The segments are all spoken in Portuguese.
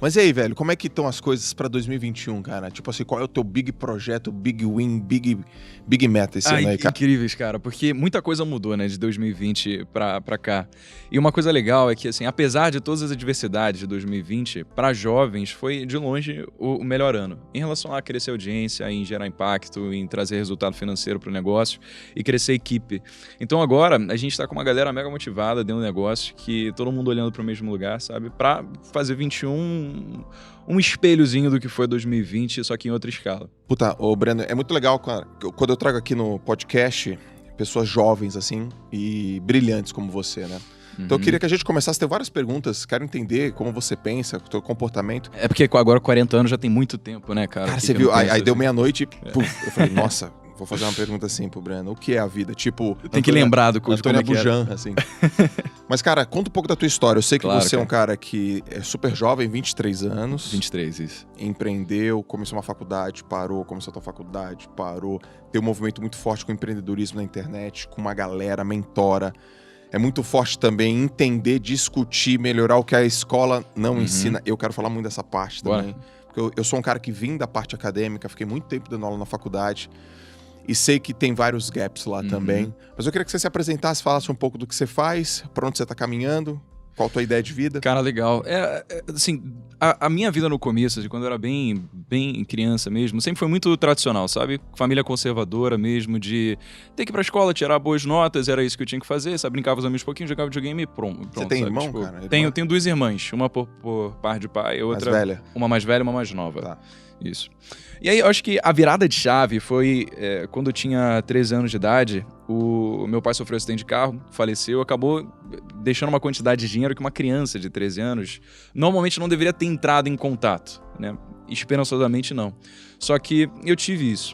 Mas e aí, velho, como é que estão as coisas pra 2021, cara? Tipo assim, qual é o teu big projeto, big win, big meta esse ano aí, cara? Incríveis, cara, porque muita coisa mudou, né, de 2020 pra cá. E uma coisa legal é que, assim, apesar de todas as adversidades de 2020, pra jovens foi, de longe, o melhor ano. Em relação a crescer audiência, em gerar impacto, em trazer resultado financeiro pro negócio e crescer a equipe. Então agora, a gente tá com uma galera mega motivada dentro do negócio, que todo mundo olhando pro mesmo lugar, sabe? Pra fazer 21 um espelhozinho do que foi 2020, só que em outra escala. Puta, ô Breno, é muito legal quando eu trago aqui no podcast pessoas jovens, assim, e brilhantes como você, né? Então eu queria que a gente começasse a ter várias perguntas, quero entender como você pensa, o teu comportamento. É porque agora 40 anos já tem muito tempo, né, cara? Cara, você viu, aí deu meia-noite e eu falei, nossa, vou fazer uma pergunta assim pro Breno, o que é a vida? Tipo... Tem que lembrar do curso, Antônia Bujan, assim. Mas, cara, conta um pouco da tua história. Eu sei que Claro, você é um cara que é super jovem, 23 anos. 23, isso. Empreendeu, começou uma faculdade, parou, começou a tua faculdade, parou. Tem um movimento muito forte com o empreendedorismo na internet, com uma galera, mentora. É muito forte também entender, discutir, melhorar o que a escola não ensina. Eu quero falar muito dessa parte também. Porque eu sou um cara que vim da parte acadêmica, fiquei muito tempo dando aula na faculdade. E sei que tem vários gaps lá também. Mas eu queria que você se apresentasse, falasse um pouco do que você faz, pra onde você tá caminhando, qual a tua ideia de vida. Cara, legal. Assim, a minha vida no começo, de quando eu era bem criança mesmo, sempre foi muito tradicional, sabe? Família conservadora mesmo, de ter que ir pra escola, tirar boas notas, era isso que eu tinha que fazer, sabe? Brincava os amigos um pouquinho, jogava videogame e pronto. Você tem sabe? irmão, Tipo, cara? Tenho duas irmãs, uma por par de pai, outra... Mais velha? Uma mais velha e uma mais nova. Tá. Isso. E aí, eu acho que a virada de chave foi quando eu tinha 13 anos de idade, o meu pai sofreu um acidente de carro, faleceu, acabou deixando uma quantidade de dinheiro que uma criança de 13 anos normalmente não deveria ter entrado em contato, né? Esperançosamente não. Só que eu tive isso.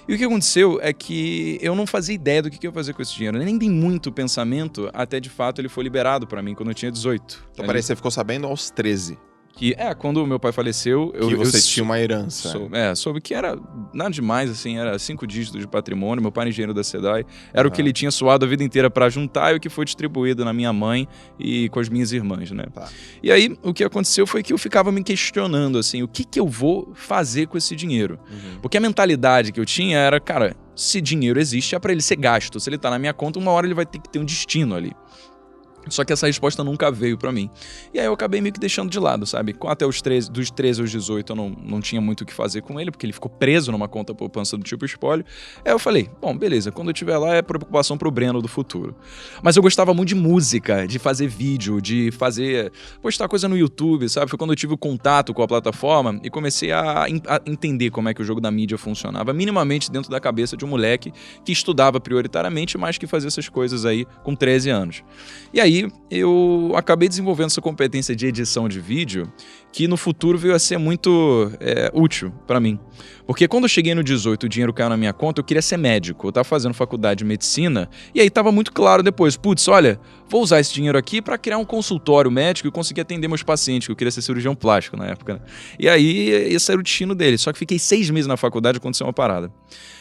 E o que aconteceu é que eu não fazia ideia do que eu ia fazer com esse dinheiro. Eu nem dei muito pensamento até, de fato, ele foi liberado pra mim quando eu tinha 18. Então, peraí, você ficou sabendo aos 13. Que quando o meu pai faleceu... Você tinha uma herança. Soube que era nada demais, assim, era 5 dígitos de patrimônio, meu pai era engenheiro da SEDAI, era o que ele tinha suado a vida inteira pra juntar e o que foi distribuído na minha mãe e com as minhas irmãs, né? Tá. E aí, o que aconteceu foi que eu ficava me questionando, assim, o que eu vou fazer com esse dinheiro? Porque a mentalidade que eu tinha era, cara, se dinheiro existe, é pra ele ser gasto. Se ele tá na minha conta, uma hora ele vai ter que ter um destino ali. Só que essa resposta nunca veio pra mim. E aí eu acabei meio que deixando de lado, sabe? Até dos 13 aos 18 eu não tinha muito o que fazer com ele, porque ele ficou preso numa conta poupança do tipo espólio. Aí eu falei, bom, beleza, quando eu estiver lá é preocupação pro Breno do futuro. Mas eu gostava muito de música, de fazer vídeo, de postar coisa no YouTube, sabe? Foi quando eu tive o contato com a plataforma e comecei a entender como é que o jogo da mídia funcionava, minimamente dentro da cabeça de um moleque que estudava prioritariamente, mas que fazia essas coisas aí com 13 anos. E aí eu acabei desenvolvendo essa competência de edição de vídeo que no futuro veio a ser muito útil pra mim. Porque quando eu cheguei no 18 o dinheiro caiu na minha conta, eu queria ser médico. Eu tava fazendo faculdade de medicina e aí tava muito claro depois, putz, olha, vou usar esse dinheiro aqui pra criar um consultório médico e conseguir atender meus pacientes, que eu queria ser cirurgião plástico na época, né? E aí esse era o destino dele. Só que fiquei 6 meses na faculdade e aconteceu uma parada.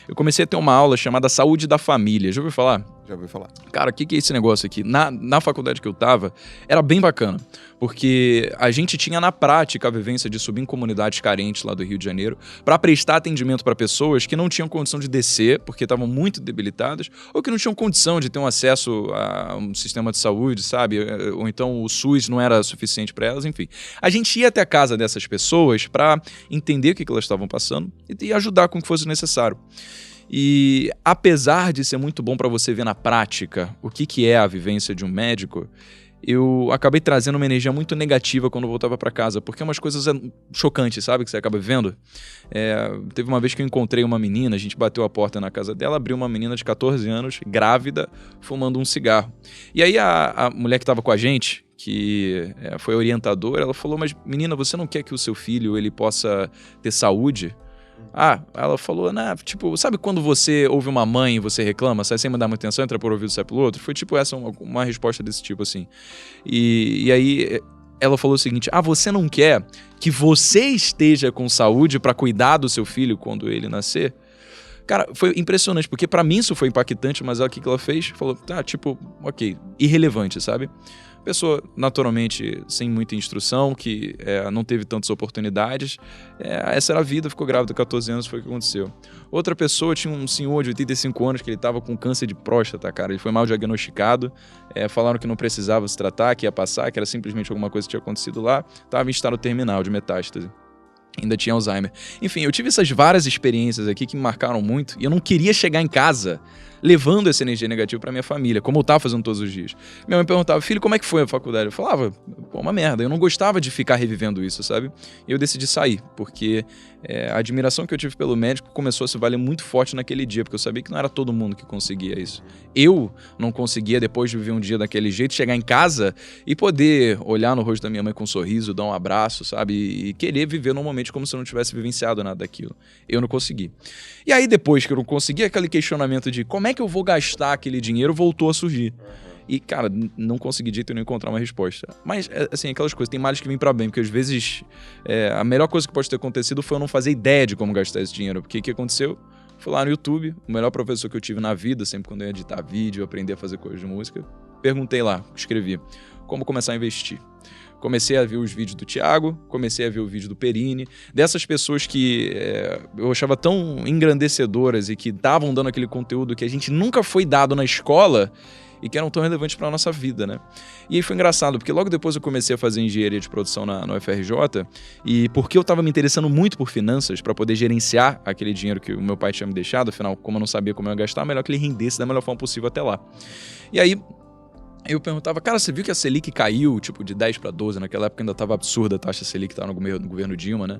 Eu comecei a ter uma aula chamada Saúde da Família. Já ouviu falar? Já ouvi falar. Cara, o que é esse negócio aqui? Na faculdade que eu tava, era bem bacana. Porque a gente tinha na prática a vivência de subir em comunidades carentes lá do Rio de Janeiro para prestar atendimento para pessoas que não tinham condição de descer, porque estavam muito debilitadas, ou que não tinham condição de ter um acesso a um sistema de saúde, sabe? Ou então o SUS não era suficiente para elas, enfim. A gente ia até a casa dessas pessoas para entender o que elas estavam passando e ajudar com o que fosse necessário. E apesar de ser muito bom para você ver na prática o que é a vivência de um médico, eu acabei trazendo uma energia muito negativa quando eu voltava para casa, porque é umas coisas chocantes, sabe, que você acaba vivendo. Teve uma vez que eu encontrei uma menina, a gente bateu a porta na casa dela, abriu uma menina de 14 anos, grávida, fumando um cigarro. E aí a mulher que estava com a gente, que foi orientadora, ela falou, mas menina, você não quer que o seu filho ele possa ter saúde? Ela falou, tipo, sabe quando você ouve uma mãe e você reclama, sai sem mandar muita atenção, entra por ouvido, sai pelo outro? Foi tipo essa, uma resposta desse tipo, assim. E aí ela falou o seguinte, você não quer que você esteja com saúde pra cuidar do seu filho quando ele nascer? Cara, foi impressionante, porque pra mim isso foi impactante, mas o que ela fez? Falou, tipo, ok, irrelevante, sabe? Pessoa, naturalmente, sem muita instrução, que não teve tantas oportunidades. Essa era a vida, ficou grávida com 14 anos, foi o que aconteceu. Outra pessoa tinha um senhor de 85 anos que ele estava com câncer de próstata, cara. Ele foi mal diagnosticado, falaram que não precisava se tratar, que ia passar, que era simplesmente alguma coisa que tinha acontecido lá. Estava em estado terminal de metástase. Ainda tinha Alzheimer. Enfim, eu tive essas várias experiências aqui que me marcaram muito e eu não queria chegar em casa levando essa energia negativa pra minha família, como eu tava fazendo todos os dias. Minha mãe perguntava, filho, como é que foi a faculdade? Eu falava, pô, uma merda. Eu não gostava de ficar revivendo isso, sabe? E eu decidi sair, porque a admiração que eu tive pelo médico começou a se valer muito forte naquele dia, porque eu sabia que não era todo mundo que conseguia isso. Eu não conseguia, depois de viver um dia daquele jeito, chegar em casa e poder olhar no rosto da minha mãe com um sorriso, dar um abraço, sabe? E querer viver normalmente como se eu não tivesse vivenciado nada daquilo. Eu não consegui. E aí, depois que eu não consegui, aquele questionamento de como é que eu vou gastar aquele dinheiro voltou a surgir. E, cara, não consegui de jeito nenhum encontrar uma resposta. Mas, assim, aquelas coisas, tem males que vêm pra bem, porque às vezes a melhor coisa que pode ter acontecido foi eu não fazer ideia de como gastar esse dinheiro. Porque o que aconteceu? Fui lá no YouTube, o melhor professor que eu tive na vida, sempre quando eu ia editar vídeo, aprender a fazer coisas de música. Perguntei lá, escrevi, como começar a investir. Comecei a ver os vídeos do Thiago, comecei a ver o vídeo do Perini, dessas pessoas que eu achava tão engrandecedoras e que estavam dando aquele conteúdo que a gente nunca foi dado na escola e que eram tão relevantes para a nossa vida, né? E aí foi engraçado, porque logo depois eu comecei a fazer engenharia de produção na UFRJ e porque eu estava me interessando muito por finanças para poder gerenciar aquele dinheiro que o meu pai tinha me deixado, afinal, como eu não sabia como eu ia gastar, melhor que ele rendesse da melhor forma possível até lá. E aí eu perguntava, cara, você viu que a Selic caiu, tipo, de 10 para 12? Naquela época ainda tava absurda a taxa Selic, tava no governo Dilma, né?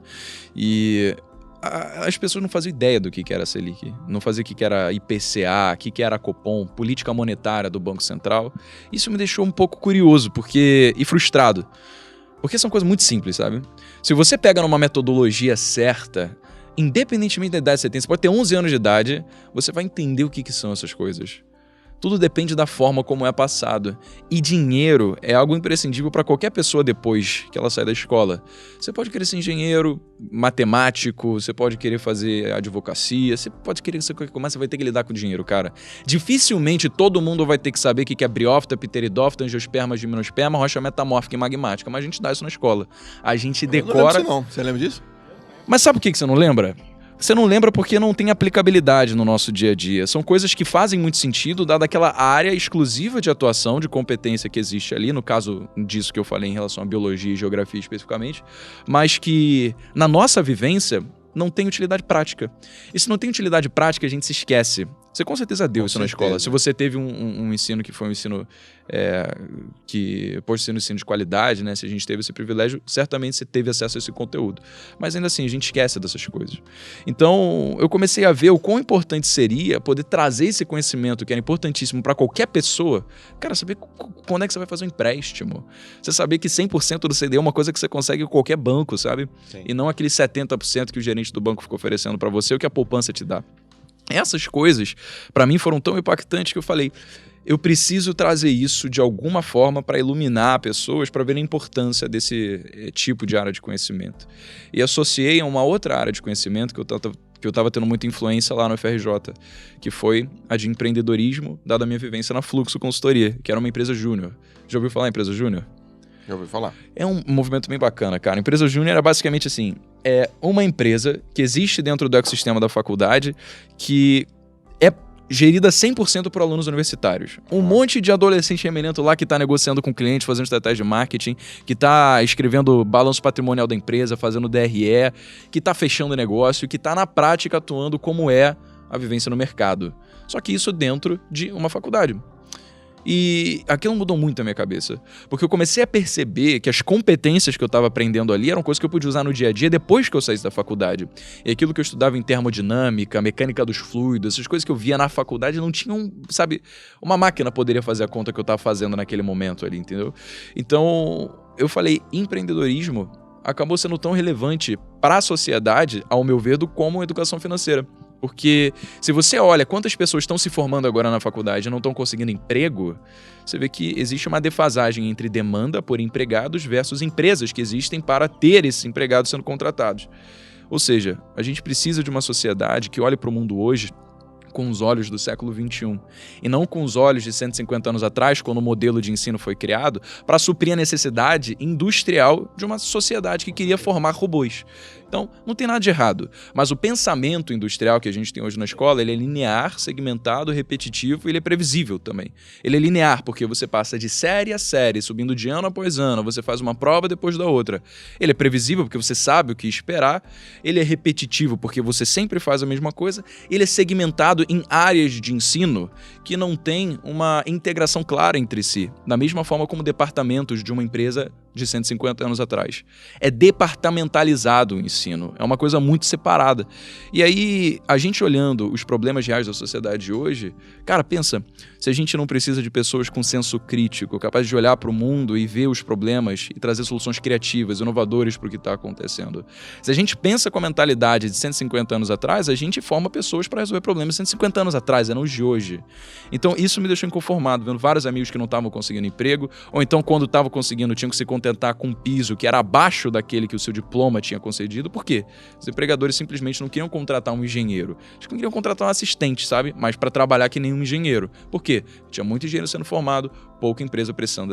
E as pessoas não faziam ideia do que era a Selic, não faziam o que era IPCA, o que era a Copom, política monetária do Banco Central. Isso me deixou um pouco curioso e frustrado, porque são coisas muito simples, sabe? Se você pega numa metodologia certa, independentemente da idade que você tem, você pode ter 11 anos de idade, você vai entender o que são essas coisas. Tudo depende da forma como é passado. E dinheiro é algo imprescindível para qualquer pessoa depois que ela sai da escola. Você pode querer ser engenheiro, matemático, você pode querer fazer advocacia, você pode querer ser qualquer coisa, mas você vai ter que lidar com dinheiro, cara. Dificilmente todo mundo vai ter que saber o que é briófita, pteridófita, angiosperma, gimnosperma, rocha metamórfica e magmática, mas a gente dá isso na escola. A gente decora... Eu não lembro disso, não. Você lembra disso? Mas sabe por que você não lembra? Você não lembra porque não tem aplicabilidade no nosso dia a dia. São coisas que fazem muito sentido, dada aquela área exclusiva de atuação, de competência que existe ali, no caso disso que eu falei em relação à biologia e geografia especificamente, mas que na nossa vivência não tem utilidade prática. E se não tem utilidade prática, a gente se esquece. Você com certeza deu isso na escola. Se você teve um ensino que foi um ensino que pode ser um ensino de qualidade, né? Se a gente teve esse privilégio, certamente você teve acesso a esse conteúdo. Mas ainda assim, a gente esquece dessas coisas. Então, eu comecei a ver o quão importante seria poder trazer esse conhecimento que era importantíssimo para qualquer pessoa. Cara, saber quando é que você vai fazer um empréstimo. Você saber que 100% do CDI é uma coisa que você consegue em qualquer banco, sabe? Sim. E não aquele 70% que o gerente do banco fica oferecendo para você, o que a poupança te dá. Essas coisas, para mim, foram tão impactantes que eu falei, eu preciso trazer isso de alguma forma para iluminar pessoas, para ver a importância desse tipo de área de conhecimento. E associei a uma outra área de conhecimento que eu estava tendo muita influência lá no FRJ, que foi a de empreendedorismo, dada a minha vivência na Fluxo Consultoria, que era uma empresa júnior. Já ouviu falar em empresa júnior? Já ouvi falar. É um movimento bem bacana, cara. A empresa júnior é basicamente assim, é uma empresa que existe dentro do ecossistema da faculdade que é gerida 100% por alunos universitários. Um monte de adolescente emerento lá que tá negociando com clientes, fazendo estratégia de marketing, que tá escrevendo balanço patrimonial da empresa, fazendo DRE, que tá fechando negócio, que tá na prática atuando como é a vivência no mercado. Só que isso dentro de uma faculdade. E aquilo mudou muito a minha cabeça, porque eu comecei a perceber que as competências que eu estava aprendendo ali eram coisas que eu podia usar no dia a dia depois que eu saísse da faculdade. E aquilo que eu estudava em termodinâmica, mecânica dos fluidos, essas coisas que eu via na faculdade não tinham, sabe, uma máquina poderia fazer a conta que eu estava fazendo naquele momento ali, entendeu? Então, eu falei, empreendedorismo acabou sendo tão relevante para a sociedade, ao meu ver, como a educação financeira. Porque se você olha quantas pessoas estão se formando agora na faculdade e não estão conseguindo emprego, você vê que existe uma defasagem entre demanda por empregados versus empresas que existem para ter esses empregados sendo contratados. Ou seja, a gente precisa de uma sociedade que olhe para o mundo hoje com os olhos do século XXI e não com os olhos de 150 anos atrás, quando o modelo de ensino foi criado, para suprir a necessidade industrial de uma sociedade que queria formar robôs. Então, não tem nada de errado, mas o pensamento industrial que a gente tem hoje na escola, ele é linear, segmentado, repetitivo e ele é previsível também. Ele é linear porque você passa de série a série, subindo de ano após ano, você faz uma prova depois da outra. Ele é previsível porque você sabe o que esperar, ele é repetitivo porque você sempre faz a mesma coisa, ele é segmentado em áreas de ensino que não tem uma integração clara entre si, da mesma forma como departamentos de uma empresa de 150 anos atrás. É departamentalizado o ensino, é uma coisa muito separada. E aí, a gente olhando os problemas reais da sociedade de hoje, cara, pensa, se a gente não precisa de pessoas com senso crítico, capazes de olhar para o mundo e ver os problemas e trazer soluções criativas, inovadoras para o que está acontecendo. Se a gente pensa com a mentalidade de 150 anos atrás, a gente forma pessoas para resolver problemas 150 anos atrás, não os de hoje. Então, isso me deixou inconformado, vendo vários amigos que não estavam conseguindo emprego, ou então, quando estavam conseguindo, tinham que se contentar com um piso que era abaixo daquele que o seu diploma tinha concedido. Por quê? Os empregadores simplesmente não queriam contratar um engenheiro. Eles queriam contratar um assistente, sabe? Mas para trabalhar que nem um engenheiro. Por quê? Tinha muito engenheiro sendo formado, pouca empresa precisando